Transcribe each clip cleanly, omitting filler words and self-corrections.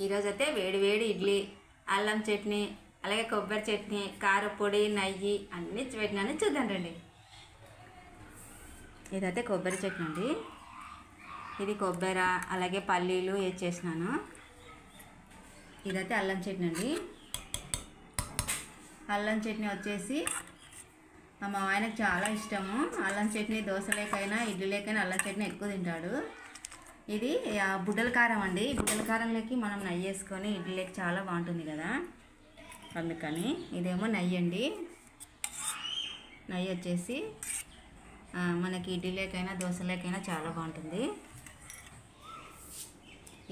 ఈరోజైతే వేడి వేడి ఇడ్లీ, అల్లం చట్నీ, అలాగే కొబ్బరి చట్నీ, కారపొడి, నెయ్యి అన్నీ పెట్టినాను. చూద్దాం రండి. ఇదైతే కొబ్బరి చట్నీ అండి. ఇది కొబ్బరి అలాగే పల్లీలు వేసేసినాను. ఇదైతే అల్లం చట్నీ అండి. అల్లం చట్నీ వచ్చేసి మా ఆయనకు చాలా ఇష్టము. అల్లం చట్నీ దోశలేకైనా ఇడ్లీలేకైనా అల్లం చట్నీ ఎక్కువ తింటాడు. ఇది బుడ్డల కారం అండి. బుడ్డల కారంలోకి మనం నెయ్యి వేసుకొని ఇడ్లీలోకి చాలా బాగుంటుంది కదా, అందుకని ఇదేమో నెయ్యి అండి. నెయ్యి వచ్చేసి మనకి ఇడ్లీలోకైనా దోశలేకైనా చాలా బాగుంటుంది.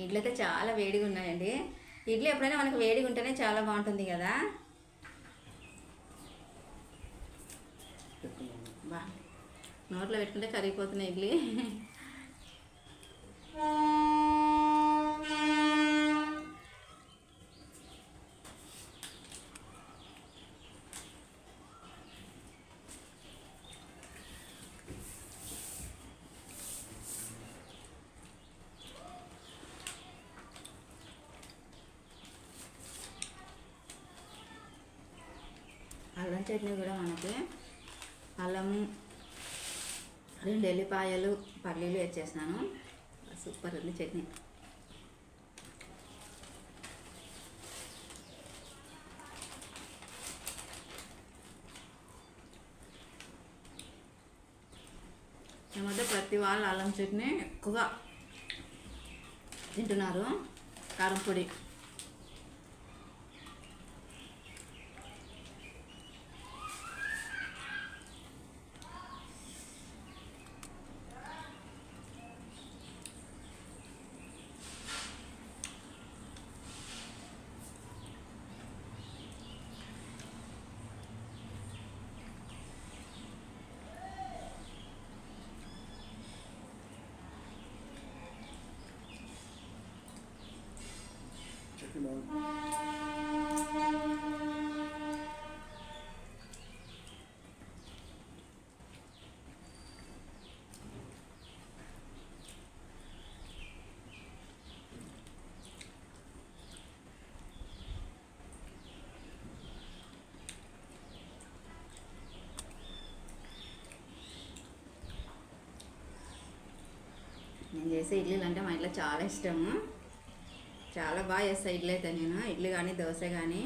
ఇడ్లీ అయితే చాలా వేడిగా ఉన్నాయండి. ఇడ్లీ ఎప్పుడైనా మనకు వేడిగా ఉంటేనే చాలా బాగుంటుంది కదా. బా నోట్లో పెట్టుకుంటే కరిగిపోతున్నాయి ఇడ్లీ. అల్లం చట్నీ కూడా మనకి అల్లము, 2 ఎల్లిపాయలు, పల్లీలు వేసేసినాను. సూపర్ ఉంది చట్నీ. ఈ మధ్య ప్రతి వాళ్ళు అల్లం చట్నీ ఎక్కువగా తింటున్నారు. కారం పొడి నేను చేసే ఇడ్లీలు అంటే మా ఇంట్లో చాలా ఇష్టము. చాలా బాగా చేస్తాను ఇడ్లీ అయితే నేను. ఇడ్లీ కానీ దోశ కానీ.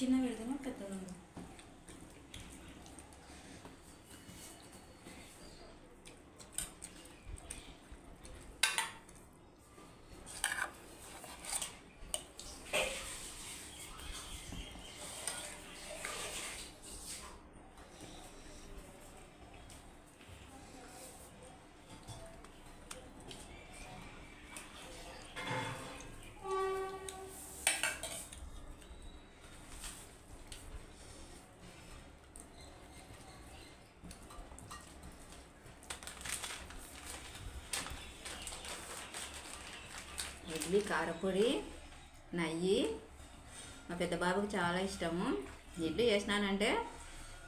చిన్న పెడితేనే పెద్దగా ఉంది. ఇడ్లీ కారపొడి, నెయ్యి మా పెద్ద బాబుకి చాలా ఇష్టము. ఇడ్లీ చేసినానంటే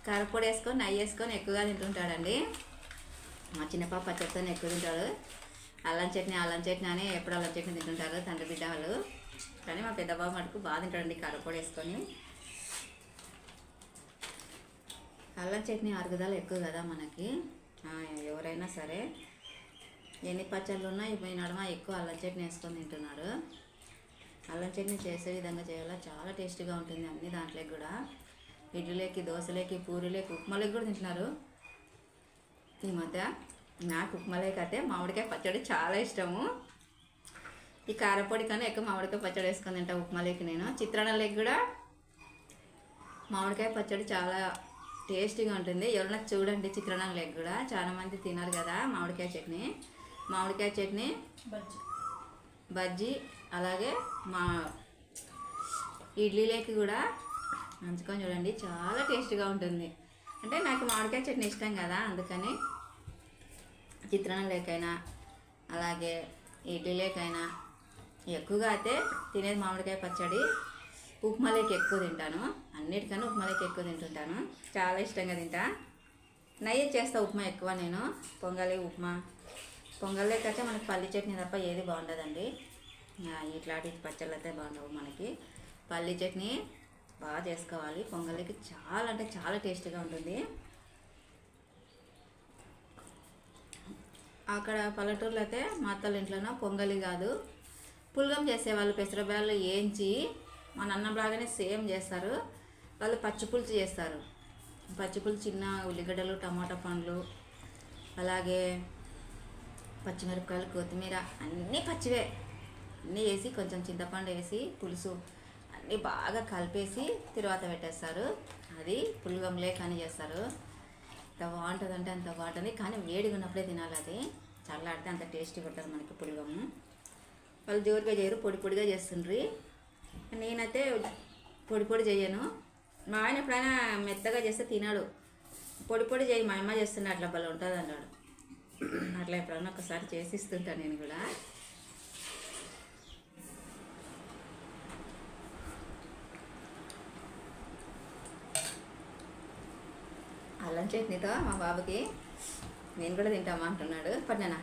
కారపొడి వేసుకొని నెయ్యి వేసుకొని ఎక్కువగా తింటుంటాడండి. మా చిన్న పాప పచ్చడితో ఎక్కువ తింటాడు. అల్లం చట్నీ అని ఎప్పుడు అల్లం చట్నీ తింటుంటారు తండ్రి బిడ్డ వాళ్ళు. కానీ మా పెద్ద బాబు మటుకు బాగా తింటాడండి కారపొడి వేసుకొని. అల్లం చట్నీ అరుగుదల ఎక్కువ కదా మనకి, ఎవరైనా సరే. ఎన్ని పచ్చళ్ళు ఉన్నా ఈ నడుమ ఎక్కువ అల్లం చట్నీ వేసుకొని తింటున్నారు. అల్లం చట్నీ చేసే విధంగా చేయాలా, చాలా టేస్టీగా ఉంటుంది. అన్ని దాంట్లోకి కూడా ఇడ్లీలోకి, దోశలోకి, పూరీలోకి, ఉప్మాలోకి కూడా తింటున్నారు ఈ మధ్య. నాకు ఉప్మాలోకి అయితే మామిడికాయ పచ్చడి చాలా ఇష్టము. ఈ కారపొడి కన్నా ఎక్కువ మామిడికాయ పచ్చడి వేసుకొని తింటా ఉప్మాలోకి నేను. చిత్రాన్నలోకి కూడా మామిడికాయ పచ్చడి చాలా టేస్టీగా ఉంటుంది. ఎవరైనా చూడండి, చిత్రాన్నంలోకి కూడా చాలామంది తినరు కదా మామిడికాయ చట్నీ. మామిడికాయ చట్నీ, బజ్జీ, అలాగే మా ఇడ్లీలోకి కూడా నంచుకొని చూడండి, చాలా టేస్టీగా ఉంటుంది. అంటే నాకు మామిడికాయ చట్నీ ఇష్టం కదా, అందుకని చిత్రాన్నంలోకైనా అలాగే ఇడ్లీలోకైనా ఎక్కువగా అయితే తినేది మామిడికాయ పచ్చడి. ఉప్మాలోకి ఎక్కువ తింటాను, అన్నిటికన్నా ఉప్మాలోకి ఎక్కువ తింటుంటాను, చాలా ఇష్టంగా తింటా. నెయ్యి చేస్తా ఉప్మా ఎక్కువ నేను. పొంగలి, ఉప్మా, పొంగల్లోకి అయితే మనకి పల్లి చట్నీ తప్ప ఏది బాగుండదండి. ఇట్లాంటి పచ్చళ్ళు అయితే బాగుండవు మనకి. పల్లి చట్నీ బాగా చేసుకోవాలి పొంగల్లోకి, చాలా అంటే చాలా టేస్టీగా ఉంటుంది. అక్కడ పల్లెటూరులో అయితే మా అత్తల ఇంట్లోనో పొంగలి కాదు, పులగం చేసేవాళ్ళు. పెసరబ్యాళ్ళు వేయించి మన అన్నం లాగానే సేమ్ చేస్తారు. వాళ్ళు పచ్చిపులుసు చేస్తారు. పచ్చిపులుసు చిన్న ఉల్లిగడ్డలు, టమాటా పండ్లు, అలాగే పచ్చిమిరపకాయలు, కొత్తిమీర అన్నీ పచ్చివే అన్నీ వేసి, కొంచెం చింతపండు వేసి, పులుసు అన్నీ బాగా కలిపేసి తర్వాత పెట్టేస్తారు. అది పులగంలే కానీ చేస్తారు. ఎంత బాగుంటుంది అంటే అంత బాగుంటుంది. కానీ వేడిగా ఉన్నప్పుడే తినాలి, అది చల్లాడితే అంత టేస్టీగా ఉంటుంది మనకి పులగము. వాళ్ళు జోరుగా చేయరు, పొడి పొడిగా చేస్తుండ్రి. నేనైతే పొడి పొడి చేయను. మా ఆయన ఎప్పుడైనా మెత్తగా చేస్తే తినాడు. పొడి పొడి చేయి, మా అమ్మ చేస్తుండే అట్లా భలే ఉంటుంది అన్నాడు. అట్లా ఎప్పుడన్నా ఒకసారి చేసి ఇస్తుంటాను నేను కూడా. అల్లం చట్నీతో మా బాబుకి నేను కూడా తింటామా అంటున్నాడు. పడినా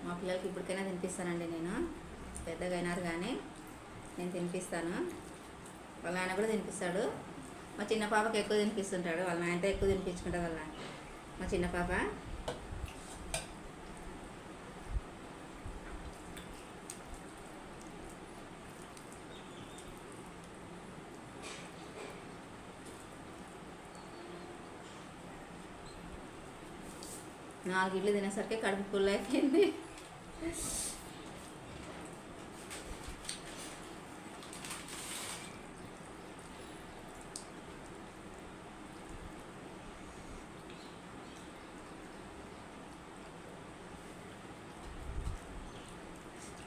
మా పిల్లలకి ఇప్పటికైనా తినిపిస్తానండి నేను. పెద్దగా అయినారు కానీ నేను తినిపిస్తాను. వాళ్ళ ఆయన కూడా తినిపిస్తాడు. మా చిన్న పాపకి ఎక్కువ తినిపిస్తుంటాడు, వాళ్ళ నాయనతో ఎక్కువ తినిపించుకుంటాడు వాళ్ళ మా చిన్న పాప. నాలుగు ఇడ్లు తినేసరికి కడుపు ఫుల్ అయిపోయింది.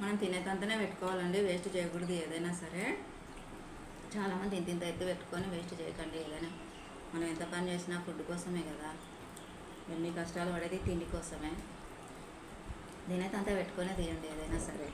మనం తినేదంతనే పెట్టుకోవాలండి, వేస్ట్ చేయకూడదు ఏదైనా సరే. చాలామంది ఇంత ఎత్తు పెట్టుకొని వేస్ట్ చేయకండి ఏదైనా. మనం ఎంత పని చేసినా ఫుడ్ కోసమే కదా, ఎన్ని కష్టాలు పడేది తిండి కోసమే. దీనైతే అంతా పెట్టుకొనే తీయండి ఏదైనా సరే.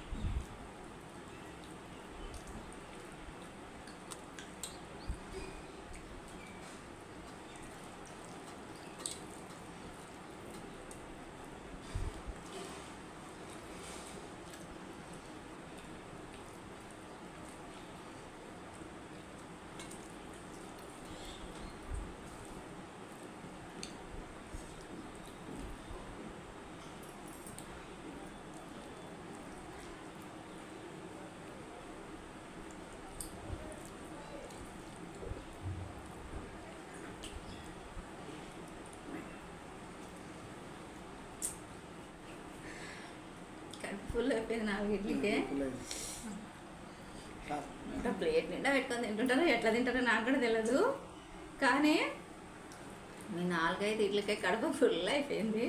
ఫుల్ అయిపోయింది 4 ఇడ్లీకే. ఇంకా ప్లేట్ నిండా పెట్టుకొని తింటుంటారో ఎట్లా తింటారో నాకు కూడా తెలియదు. కానీ మీ 4-5 ఇడ్లీకే కడుపు ఫుల్ అయిపోయింది.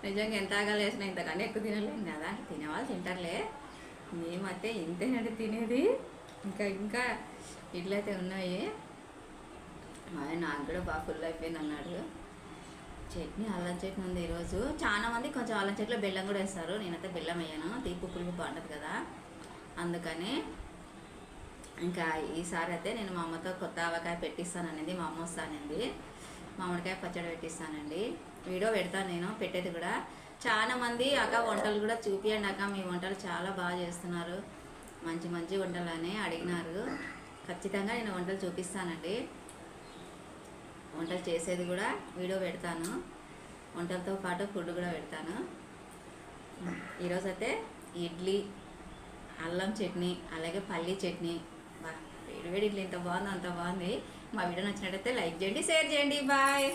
నిజంగా ఎంత ఆగాలి వేసినా ఇంతకన్నా ఎక్కువ తినలేము కదా. తినేవాళ్ళు తింటారులే, మేమైతే ఇంతేనండి తినేది. ఇంకా ఇడ్లు అయితే ఉన్నాయి. నాకు కూడా బాగా ఫుల్ అయిపోయింది అన్నాడు. చట్నీ అల్లం చట్నీ ఉంది ఈరోజు. చాలా మంది కొంచెం అల్లం చట్నీలో బెల్లం కూడా వేస్తారు. నేనైతే బెల్లం వేయను, తీపి పులుపు బాగుంటుంది కదా అందుకని. ఇంకా ఈసారి అయితే నేను మా అమ్మతో కొత్త ఆవకాయ పెట్టిస్తాననేది, మా అమ్మ వస్తానండి. మామిడికాయ పచ్చడి పెట్టిస్తానండి. వీడియో పెడతాను నేను, పెట్టేది కూడా. చాలా మంది అక్క వంటలు కూడా చూపియండి అక్క, మీ వంటలు చాలా బాగా చేస్తున్నారు, మంచి మంచి వంటలు అని అడిగినారు. ఖచ్చితంగా నేను వంటలు చూపిస్తానండి. వంటలు చేసేది కూడా వీడియో పెడతాను, వంటలతో పాటు ఫుడ్ కూడా పెడతాను. ఈరోజైతే ఇడ్లీ, అల్లం చట్నీ, అలాగే పల్లీ చట్నీ. వేడి వేడి ఇడ్లీ ఎంత బాగుందో అంత బాగుంది. మా వీడియో నచ్చినట్టయితే లైక్ చేయండి, షేర్ చేయండి. బాయ్.